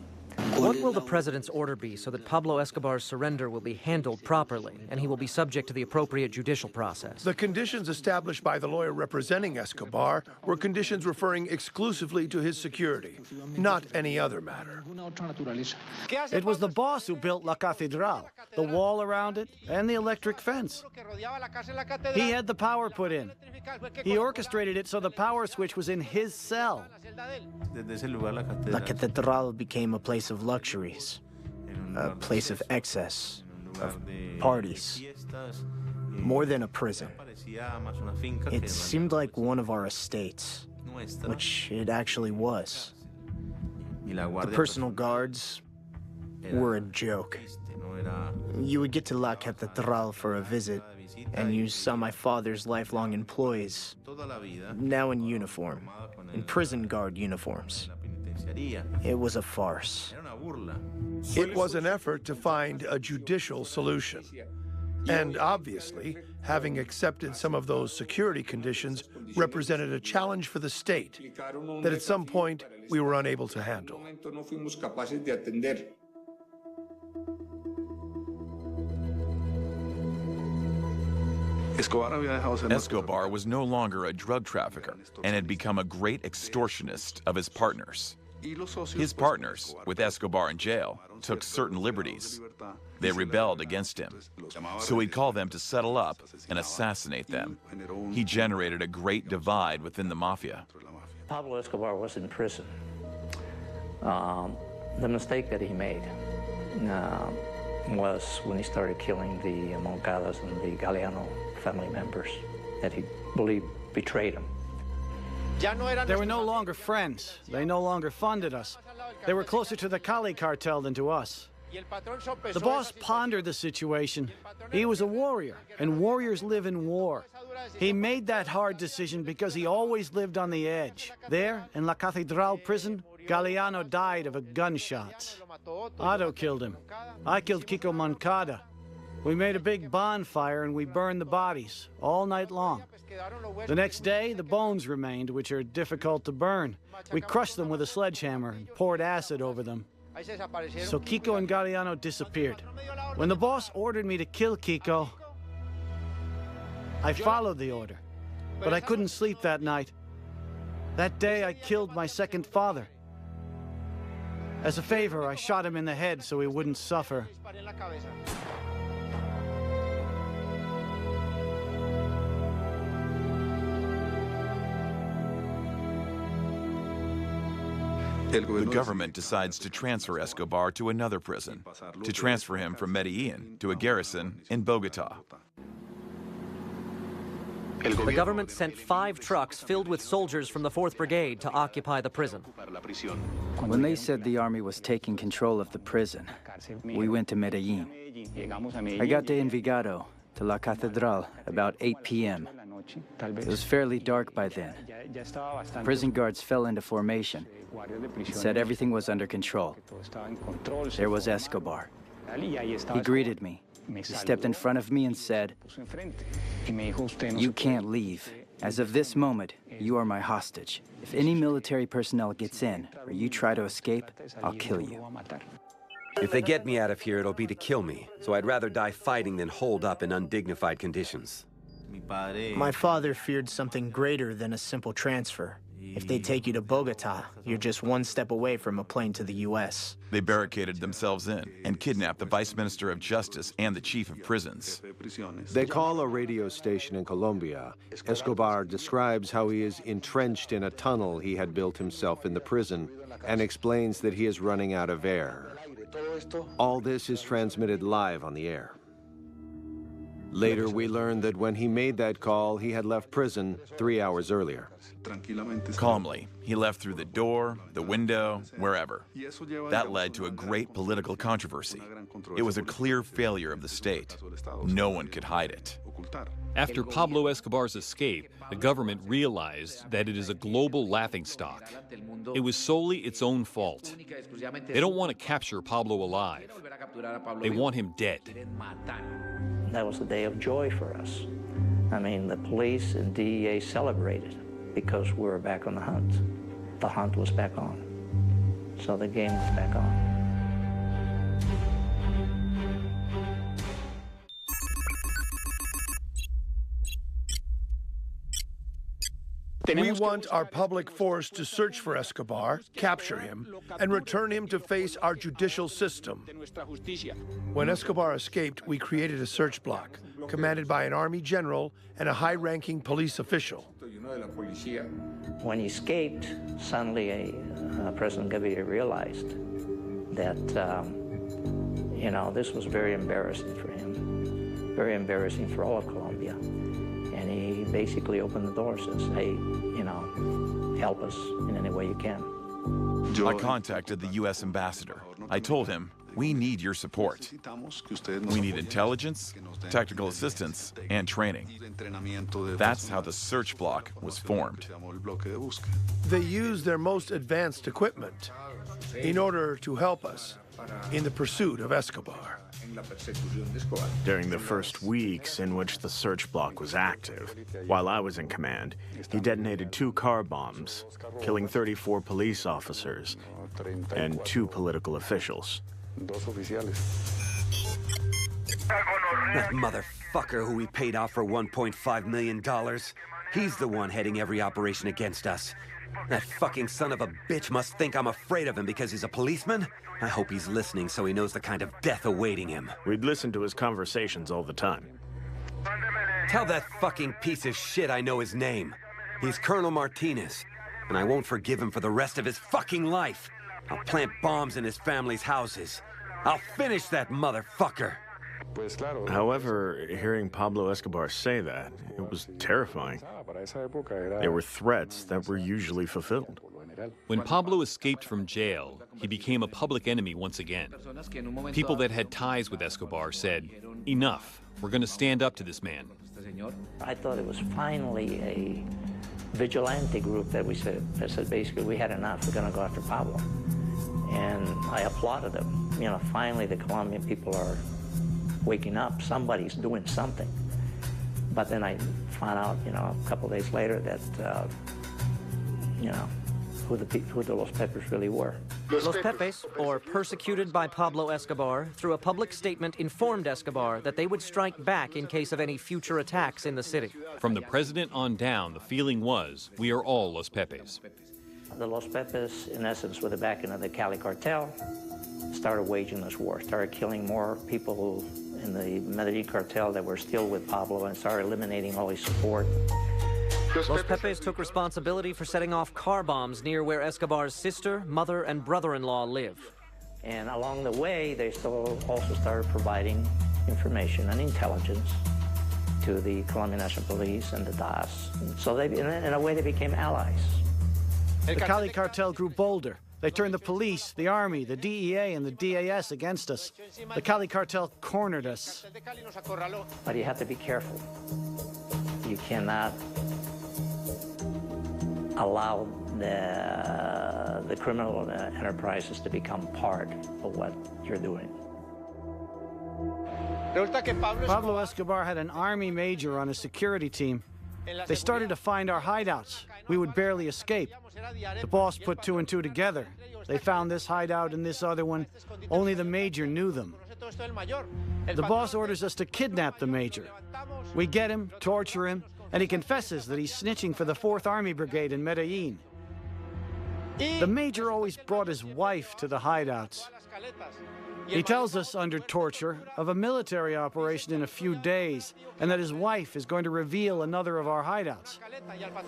What will the president's order be so that Pablo Escobar's surrender will be handled properly and he will be subject to the appropriate judicial process? The conditions established by the lawyer representing Escobar were conditions referring exclusively to his security, not any other matter. It was the boss who built La Catedral, the wall around it, and the electric fence. He had the power put in. He orchestrated it so the power switch was in his cell. La Catedral became a place of luxuries, a place of excess, of parties, more than a prison. It seemed like one of our estates, which it actually was. The personal guards were a joke. You would get to La Catedral for a visit, and you saw my father's lifelong employees, now in uniform, in prison guard uniforms. It was a farce. It was an effort to find a judicial solution. And obviously, having accepted some of those security conditions represented a challenge for the state that at some point we were unable to handle. Escobar was no longer a drug trafficker and had become a great extortionist of his partners. His partners, with Escobar in jail, took certain liberties. They rebelled against him. So he'd call them to settle up and assassinate them. He generated a great divide within the mafia. Pablo Escobar was in prison. The mistake that he made was when he started killing the Moncadas and the Galeano family members that he believed betrayed him. They were no longer friends. They no longer funded us. They were closer to the Cali cartel than to us. The boss pondered the situation. He was a warrior, and warriors live in war. He made that hard decision because he always lived on the edge. There, in La Catedral prison, Galeano died of a gunshot. Otto killed him. I killed Kiko Moncada. We made a big bonfire and we burned the bodies all night long. The next day, the bones remained, which are difficult to burn. We crushed them with a sledgehammer and poured acid over them. So Kiko and Galeano disappeared. When the boss ordered me to kill Kiko, I followed the order, but I couldn't sleep that night. That day, I killed my second father. As a favor, I shot him in the head so he wouldn't suffer. The government decides to transfer Escobar to another prison, to transfer him from Medellin to a garrison in Bogota. The government sent 5 trucks filled with soldiers from the 4th Brigade to occupy the prison. When they said the army was taking control of the prison, we went to Medellin. I got to Envigado, to La Catedral, about 8 p.m. It was fairly dark by then. Prison guards fell into formation. Said everything was under control. There was Escobar. He greeted me. He stepped in front of me and said, "You can't leave. As of this moment, you are my hostage. If any military personnel gets in, or you try to escape, I'll kill you." If they get me out of here, it'll be to kill me. So I'd rather die fighting than hold up in undignified conditions. My father feared something greater than a simple transfer. If they take you to Bogota, you're just one step away from a plane to the U.S. They barricaded themselves in and kidnapped the Vice Minister of Justice and the Chief of Prisons. They call a radio station in Colombia. Escobar describes how he is entrenched in a tunnel he had built himself in the prison and explains that he is running out of air. All this is transmitted live on the air. Later, we learned that when he made that call, he had left prison 3 hours earlier. Calmly, he left through the door, the window, wherever. That led to a great political controversy. It was a clear failure of the state. No one could hide it. After Pablo Escobar's escape, the government realized that it is a global laughingstock. It was solely its own fault. They don't want to capture Pablo alive. They want him dead. That was a day of joy for us. I mean, the police and DEA celebrated because we were back on the hunt. The hunt was back on. So the game was back on. We want our public force to search for Escobar, capture him, and return him to face our judicial system. When Escobar escaped, we created a search block, commanded by an army general and a high-ranking police official. When he escaped, suddenly President Gaviria realized that, you know, this was very embarrassing for him, very embarrassing for all of Colombia. And he basically opened the doors and said, hey, you know, help us in any way you can. I contacted the U.S. ambassador. I told him, we need your support. We need intelligence, technical assistance, and training. That's how the search block was formed. They used their most advanced equipment in order to help us in the pursuit of Escobar. During the first weeks in which the search block was active, while I was in command, he detonated 2 car bombs, killing 34 police officers and 2 political officials. That motherfucker who we paid off for $1.5 million, he's the one heading every operation against us. That fucking son of a bitch must think I'm afraid of him because he's a policeman? I hope he's listening so he knows the kind of death awaiting him. We'd listen to his conversations all the time. Tell that fucking piece of shit I know his name. He's Colonel Martinez, and I won't forgive him for the rest of his fucking life. I'll plant bombs in his family's houses. I'll finish that motherfucker. However, hearing Pablo Escobar say that, it was terrifying. They were threats that were usually fulfilled. When Pablo escaped from jail, he became a public enemy once again. People that had ties with Escobar said, enough, we're going to stand up to this man. I thought it was finally a vigilante group that said basically we had enough, we're going to go after Pablo. And I applauded them. You know, finally the Colombian people are waking up, somebody's doing something. But then I found out, you know, a couple of days later that, you know, who the Los Pepes really were. Los Pepes, or persecuted by Pablo Escobar, through a public statement informed Escobar that they would strike back in case of any future attacks in the city. From the president on down, the feeling was, we are all Los Pepes. The Los Pepes, in essence, with the backing of the Cali cartel, started waging this war, started killing more people in the Medellin cartel that were still with Pablo and started eliminating all his support. Los Pepes took responsibility for setting off car bombs near where Escobar's sister, mother, and brother-in-law live. And along the way, they still also started providing information and intelligence to the Colombian National Police and the DAS. So they, in a way, they became allies. The Cali cartel grew bolder. They turned the police, the army, the DEA, and the DAS against us. The Cali cartel cornered us. But you have to be careful. You cannot allow the criminal enterprises to become part of what you're doing. Pablo Escobar had an army major on his security team. They started to find our hideouts. We would barely escape. The boss put 2 and 2 together. They found this hideout and this other one. Only the major knew them. The boss orders us to kidnap the major. We get him, torture him, and he confesses that he's snitching for the 4th Army Brigade in Medellin. The major always brought his wife to the hideouts. He tells us under torture of a military operation in a few days, and that his wife is going to reveal another of our hideouts.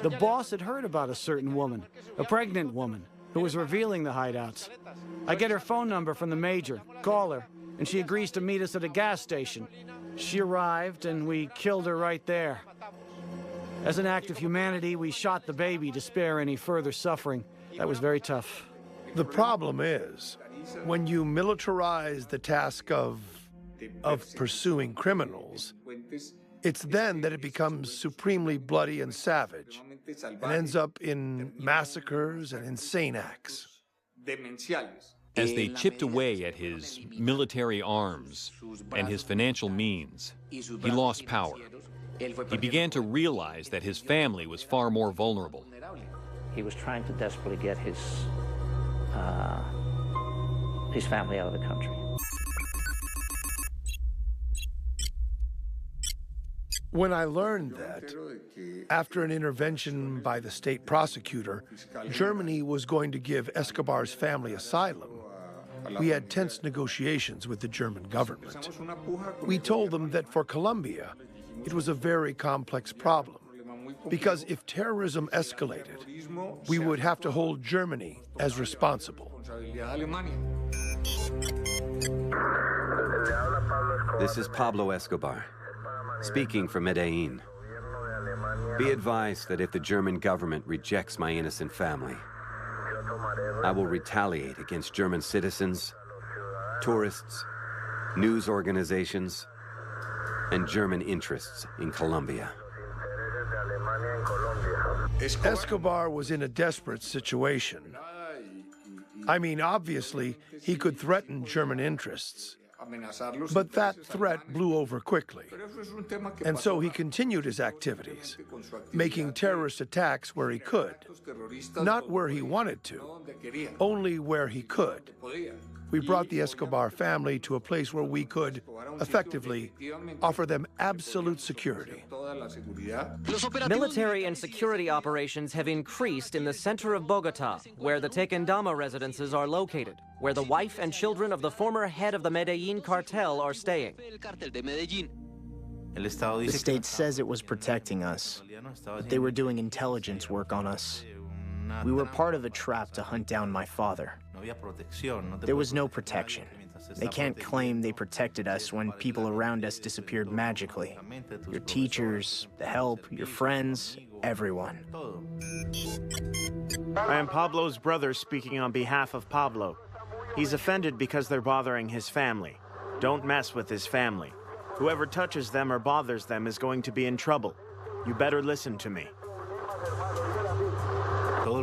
The boss had heard about a certain woman, a pregnant woman, who was revealing the hideouts. I get her phone number from the major, call her, and she agrees to meet us at a gas station. She arrived, and we killed her right there. As an act of humanity, we shot the baby to spare any further suffering. That was very tough. The problem is, when you militarize the task of pursuing criminals, it's then that it becomes supremely bloody and savage, and ends up in massacres and insane acts. As they chipped away at his military arms and his financial means, he lost power. He began to realize that his family was far more vulnerable. He was trying to desperately get his family out of the country. When I learned that, after an intervention by the state prosecutor, Germany was going to give Escobar's family asylum, we had tense negotiations with the German government. We told them that for Colombia, it was a very complex problem, because if terrorism escalated, we would have to hold Germany as responsible. This is Pablo Escobar, speaking from Medellin. Be advised that if the German government rejects my innocent family, I will retaliate against German citizens, tourists, news organizations, and German interests in Colombia. Escobar was in a desperate situation. I mean, obviously, he could threaten German interests. But that threat blew over quickly. And so he continued his activities, making terrorist attacks where he could. Not where he wanted to, only where he could. We brought the Escobar family to a place where we could, effectively, offer them absolute security. Military and security operations have increased in the center of Bogota, where the Tequendama residences are located, where the wife and children of the former head of the Medellin cartel are staying. The state says it was protecting us, but they were doing intelligence work on us. We were part of a trap to hunt down my father. There was no protection. They can't claim they protected us when people around us disappeared magically. Your teachers, the help, your friends, everyone. I am Pablo's brother speaking on behalf of Pablo. He's offended because they're bothering his family. Don't mess with his family. Whoever touches them or bothers them is going to be in trouble. You better listen to me.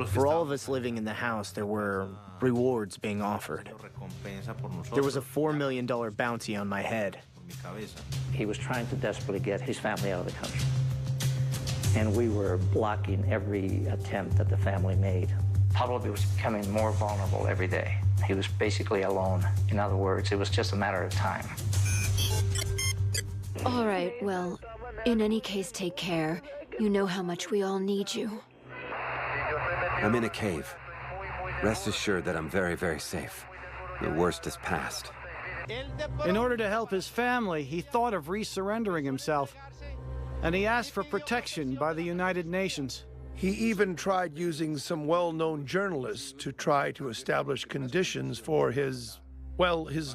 For all of us living in the house, there were rewards being offered. There was a $4 million bounty on my head. He was trying to desperately get his family out of the country. And we were blocking every attempt that the family made. Pablo was becoming more vulnerable every day. He was basically alone. In other words, it was just a matter of time. All right, well, in any case, take care. You know how much we all need you. I'm in a cave. Rest assured that I'm very, very safe. The worst is past. In order to help his family, he thought of resurrendering himself. And he asked for protection by the United Nations. He even tried using some well-known journalists to try to establish conditions for his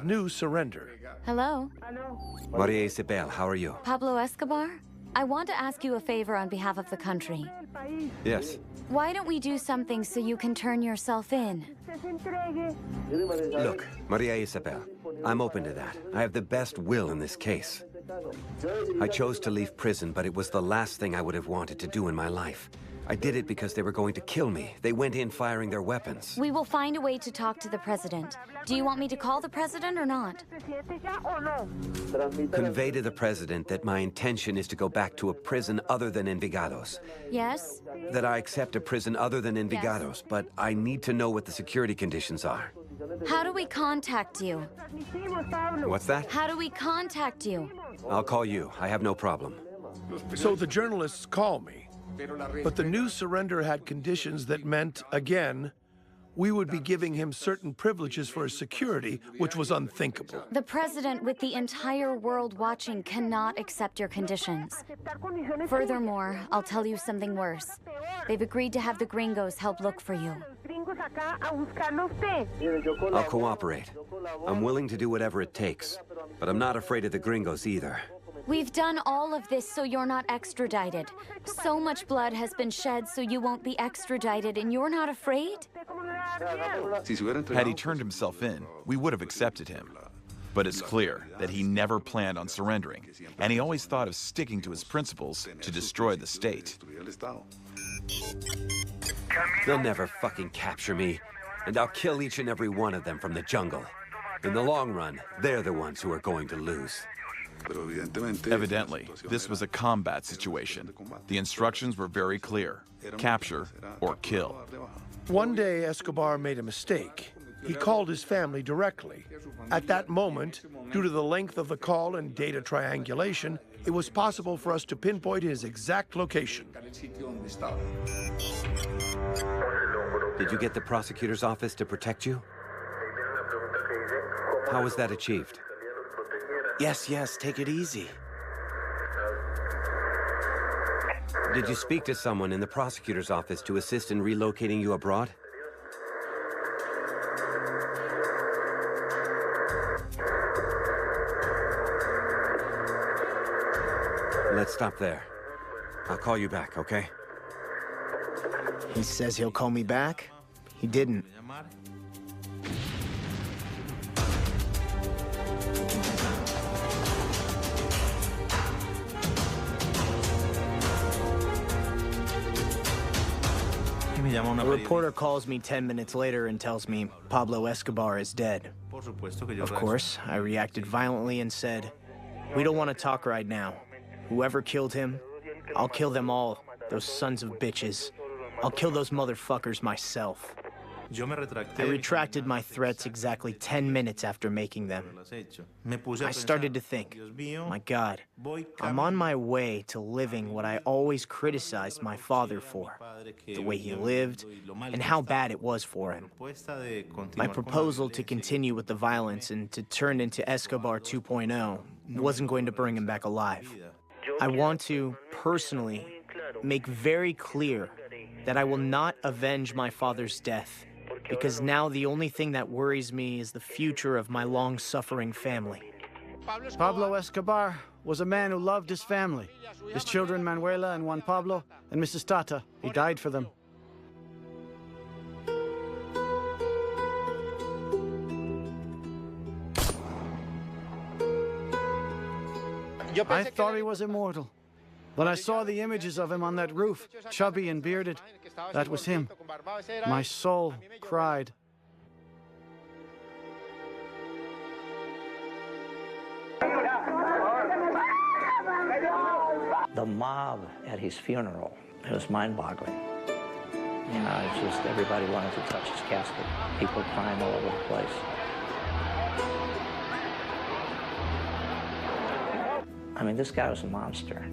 new surrender. Hello? Maria Isabel, how are you? Pablo Escobar? I want to ask you a favor on behalf of the country. Yes. Why don't we do something so you can turn yourself in? Look, Maria Isabel, I'm open to that. I have the best will in this case. I chose to leave prison, but it was the last thing I would have wanted to do in my life. I did it because they were going to kill me. They went in firing their weapons. We will find a way to talk to the president. Do you want me to call the president or not? Convey to the president that my intention is to go back to a prison other than Envigados. Yes? That I accept a prison other than Envigados, yes. But I need to know what the security conditions are. How do we contact you? What's that? How do we contact you? I'll call you. I have no problem. So the journalists call me. But the new surrender had conditions that meant, again, we would be giving him certain privileges for his security, which was unthinkable. The president, with the entire world watching, cannot accept your conditions. Furthermore, I'll tell you something worse. They've agreed to have the gringos help look for you. I'll cooperate. I'm willing to do whatever it takes, but I'm not afraid of the gringos either. We've done all of this so you're not extradited. So much blood has been shed so you won't be extradited, and you're not afraid? Had he turned himself in, we would have accepted him. But it's clear that he never planned on surrendering, and he always thought of sticking to his principles to destroy the state. They'll never fucking capture me, and I'll kill each and every one of them from the jungle. In the long run, they're the ones who are going to lose. Evidently, this was a combat situation. The instructions were very clear: capture or kill. One day, Escobar made a mistake. he called his family directly. At that moment, due to the length of the call and data triangulation, it was possible for us to pinpoint his exact location. Did you get the prosecutor's office to protect you? How was that achieved? Yes, take it easy. Did you speak to someone in the prosecutor's office to assist in relocating you abroad? Let's stop there. I'll call you back, okay? He says he'll call me back. He didn't. A reporter calls me 10 minutes later and tells me Pablo Escobar is dead. Of course, I reacted violently and said, "We don't want to talk right now. Whoever killed him, I'll kill them all, those sons of bitches. I'll kill those motherfuckers myself." I retracted my threats exactly 10 minutes after making them. I started to think, my God, I'm on my way to living what I always criticized my father for, the way he lived and how bad it was for him. My proposal to continue with the violence and to turn into Escobar 2.0 wasn't going to bring him back alive. I want to, personally, make very clear that I will not avenge my father's death, because now the only thing that worries me is the future of my long-suffering family. Pablo Escobar was a man who loved his family. His children, Manuela and Juan Pablo, and Mrs. Tata. He died for them. I thought he was immortal. When I saw the images of him on that roof, chubby and bearded, that was him. My soul cried. The mob at his funeral, it was mind-boggling. You know, it's just everybody wanted to touch his casket. People crying all over the place. I mean, this guy was a monster.